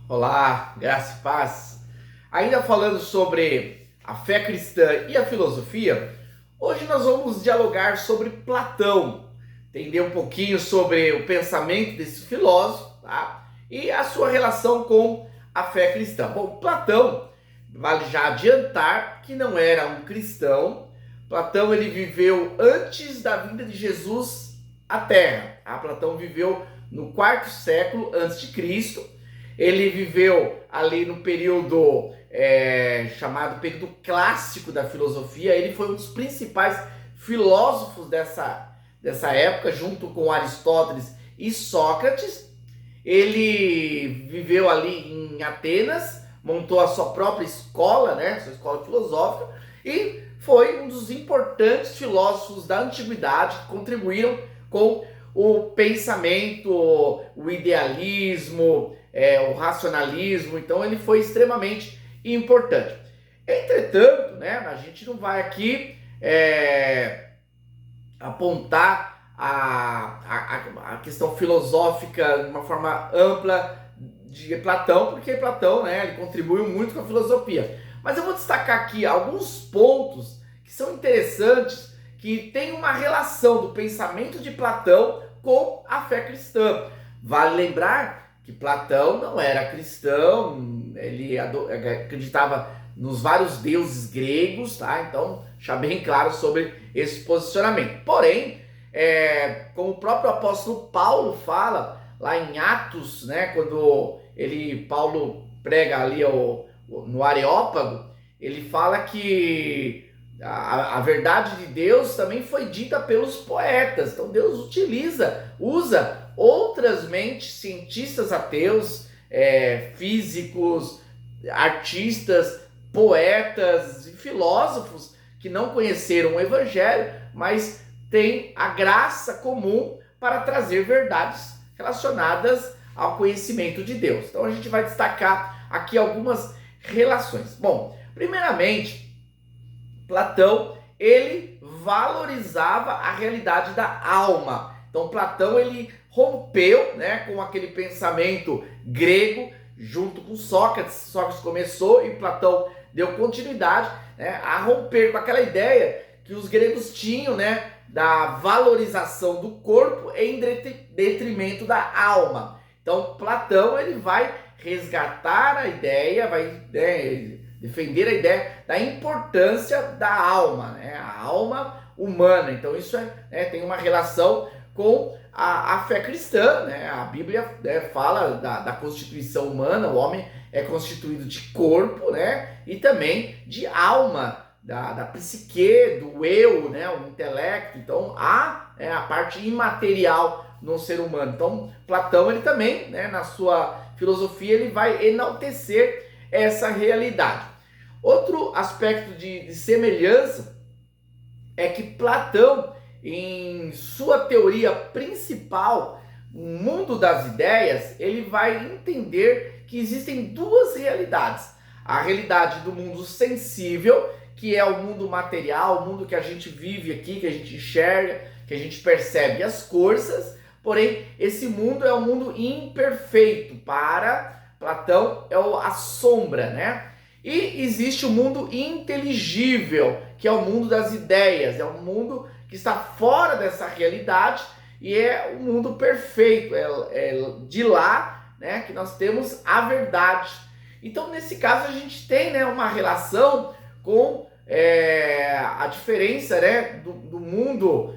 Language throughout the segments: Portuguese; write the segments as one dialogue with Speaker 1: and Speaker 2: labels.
Speaker 1: Olá, graça e paz. Ainda falando sobre a fé cristã e a filosofia, hoje nós vamos dialogar sobre Platão, entender um pouquinho sobre o pensamento desse filósofo, tá? E a sua relação com a fé cristã. Bom, Platão, vale já adiantar que não era um cristão. Platão ele viveu antes da vinda de Jesus à Terra. Tá? Platão viveu no quarto século antes de Cristo. Ele viveu ali no período chamado período clássico da filosofia. Ele foi um dos principais filósofos dessa época, junto com Aristóteles e Sócrates. Ele viveu ali em Atenas, montou a sua própria escola, né, sua escola filosófica, e foi um dos importantes filósofos da antiguidade que contribuíram com o pensamento, o idealismo, o racionalismo. Então ele foi extremamente importante. Entretanto, né, a gente não vai aqui apontar a questão filosófica de uma forma ampla de Platão, porque Platão, né, ele contribuiu muito com a filosofia. Mas eu vou destacar aqui alguns pontos que são interessantes, que tem uma relação do pensamento de Platão com a fé cristã. Vale lembrar que Platão não era cristão, ele acreditava nos vários deuses gregos, tá? Então, deixar bem claro sobre esse posicionamento. Porém, como o próprio apóstolo Paulo fala lá em Atos, né, quando Paulo prega ali no Areópago, ele fala que a verdade de Deus também foi dita pelos poetas. Então Deus usa outras mentes, cientistas ateus, físicos, artistas, poetas e filósofos que não conheceram o evangelho, mas têm a graça comum para trazer verdades relacionadas ao conhecimento de Deus. Então a gente vai destacar aqui algumas relações. Bom, primeiramente, Platão, ele valorizava a realidade da alma. Então Platão, ele rompeu, né, com aquele pensamento grego junto com Sócrates. Sócrates começou e Platão deu continuidade, né, a romper com aquela ideia que os gregos tinham, né, da valorização do corpo em detrimento da alma. Então Platão, ele vai resgatar a ideia, vai defender a ideia da importância da alma, né? A alma humana. Então isso tem uma relação com a fé cristã, né? A Bíblia fala da constituição humana. O homem é constituído de corpo, né? E também de alma, da psique, do eu, né? O intelecto. Então há a parte imaterial no ser humano. Então Platão, ele também, né, na sua filosofia, ele vai enaltecer essa realidade. Outro aspecto de semelhança é que Platão, em sua teoria principal, o mundo das ideias, ele vai entender que existem duas realidades. A realidade do mundo sensível, que é o mundo material, o mundo que a gente vive aqui, que a gente enxerga, que a gente percebe as coisas. Porém, esse mundo é um mundo imperfeito. Para Platão, é a sombra, né? E existe o mundo inteligível, que é o mundo das ideias, é um mundo que está fora dessa realidade e é o mundo perfeito, é de lá, né, que nós temos a verdade. Então, nesse caso, a gente tem, né, uma relação com a diferença, né, do mundo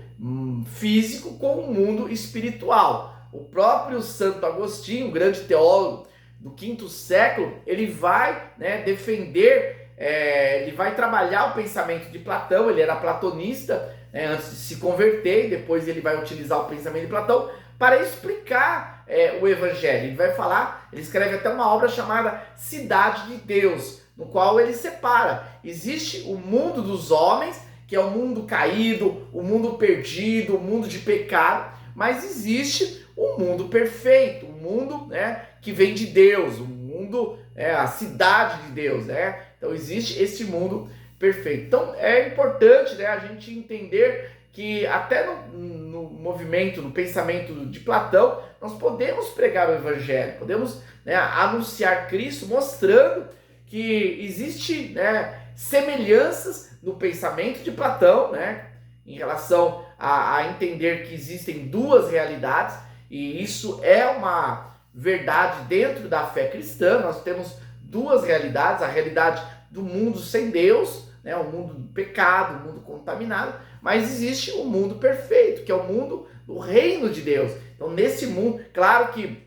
Speaker 1: físico com o mundo espiritual. O próprio Santo Agostinho, o grande teólogo do quinto século, ele vai, né, defender, ele vai trabalhar o pensamento de Platão. Ele era platonista, né, antes de se converter, e depois ele vai utilizar o pensamento de Platão para explicar o evangelho. Ele vai falar, ele escreve até uma obra chamada Cidade de Deus, no qual ele separa. Existe o mundo dos homens, que é o mundo caído, o mundo perdido, o mundo de pecado, mas existe o mundo perfeito, o mundo, né, que vem de Deus, o mundo, a cidade de Deus, né? Então existe esse mundo perfeito. Então é importante, né, a gente entender que até no movimento, no pensamento de Platão, nós podemos pregar o evangelho, podemos, né, anunciar Cristo, mostrando que existe, né, semelhanças no pensamento de Platão, né, em relação a entender que existem duas realidades, e isso é uma verdade dentro da fé cristã. Nós temos duas realidades: a realidade do mundo sem Deus, né, o mundo do pecado, o mundo contaminado, mas existe o mundo perfeito, que é o mundo do reino de Deus. Então, nesse mundo, claro que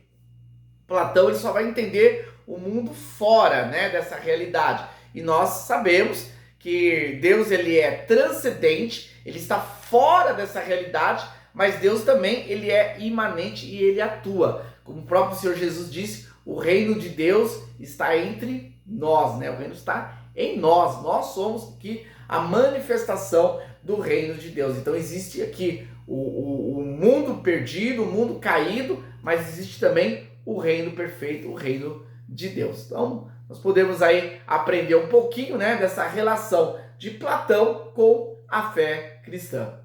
Speaker 1: Platão ele só vai entender o mundo fora, né, dessa realidade. E nós sabemos que Deus ele é transcendente, ele está fora dessa realidade, mas Deus também ele é imanente e ele atua. Como o próprio Senhor Jesus disse, o reino de Deus está entre nós, né? O reino está em nós. Nós somos aqui a manifestação do reino de Deus. Então existe aqui o mundo perdido, o mundo caído, mas existe também o reino perfeito, o reino de Deus. Então nós podemos aí aprender um pouquinho, né, dessa relação de Platão com a fé cristã.